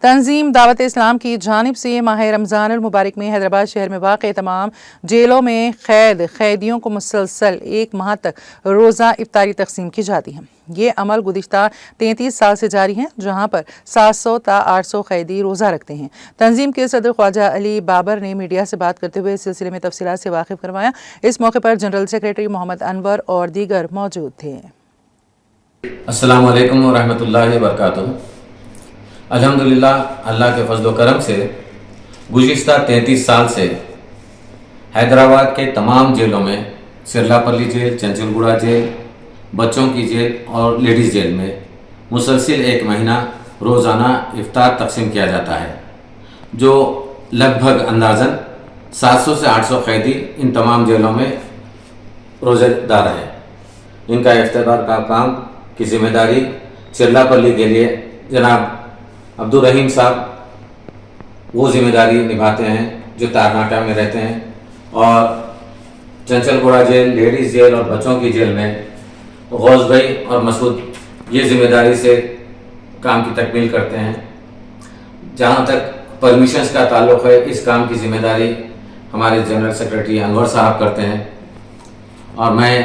تنظیم دعوت اسلام کی جانب سے ماہ رمضان المبارک میں حیدرآباد شہر میں واقع تمام جیلوں میں قیدیوں کو مسلسل 1 ماہ تک روزہ افطاری تقسیم کی جاتی ہے۔ یہ عمل گزشتہ 33 سال سے جاری ہے، جہاں پر 700 تا 800 قیدی روزہ رکھتے ہیں۔ تنظیم کے صدر خواجہ علی بابر نے میڈیا سے بات کرتے ہوئے اس سلسلے میں تفصیلات سے واقف کروایا۔ اس موقع پر جنرل سیکریٹری محمد انور اور دیگر موجود تھے۔ السلام علیکم ورحمۃ اللہ وبرکاتہ۔ الحمدللہ اللہ کے فضل و کرم سے گزشتہ 33 سال سے حیدرآباد کے تمام جیلوں میں سرلاپلی جیل، چنچل گوڑا جیل، بچوں کی جیل اور لیڈیز جیل میں مسلسل 1 مہینہ روزانہ افطار تقسیم کیا جاتا ہے، جو لگ بھگ اندازاً 700 سے 800 قیدی ان تمام جیلوں میں روزے دار ہیں۔ ان کا افطار کا کام کی ذمہ داری سرلاپلی کے لیے جناب عبدالرحیم صاحب وہ ذمہ داری نبھاتے ہیں جو تارناٹہ میں رہتے ہیں، اور چنچل گوڑا جیل، لیڈیز جیل اور بچوں کی جیل میں غوث بھائی اور مسعود یہ ذمہ داری سے کام کی تکمیل کرتے ہیں۔ جہاں تک پرمیشنز کا تعلق ہے، اس کام کی ذمہ داری ہمارے جنرل سیکریٹری انور صاحب کرتے ہیں اور میں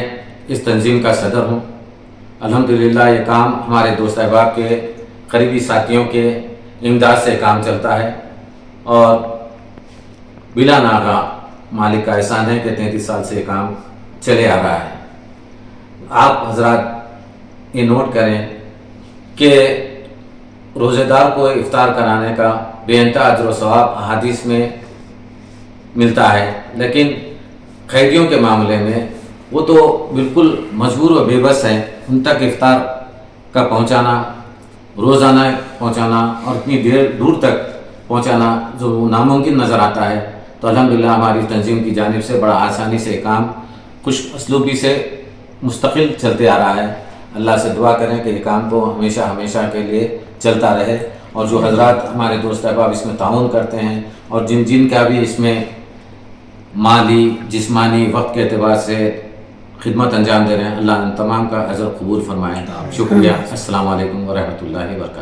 اس تنظیم کا صدر ہوں۔ الحمدللہ یہ کام ہمارے دوست احباب کے قریبی ساتھیوں کے امداد سے کام چلتا ہے، اور بلا ناغہ مالک کا احسان ہے کہ 33 سال سے یہ کام چلے آ رہا ہے۔ آپ حضرات یہ نوٹ کریں کہ روزے دار کو افطار کرانے کا بے انتہا اجر و ثواب احادیث میں ملتا ہے، لیکن قیدیوں کے معاملے میں وہ تو بالکل مجبور و بے بس ہیں۔ ان تک افطار کا پہنچانا، روزانہ پہنچانا اور اتنی دور تک پہنچانا جو ناممکن نظر آتا ہے، تو الحمدللہ ہماری تنظیم کی جانب سے بڑا آسانی سے کام خوش اسلوبی سے مستقل چلتے آ رہا ہے۔ اللہ سے دعا کریں کہ یہ کام کو ہمیشہ کے لیے چلتا رہے، اور جو حضرات ہمارے دوست احباب اس میں تعاون کرتے ہیں اور جن کا بھی اس میں مالی، جسمانی، وقت کے اعتبار سے خدمت انجام دے رہے ہیں، اللہ ان تمام کا اجر قبول فرمائے۔ شکریہ۔ السلام علیکم ورحمۃ اللہ وبرکاتہ۔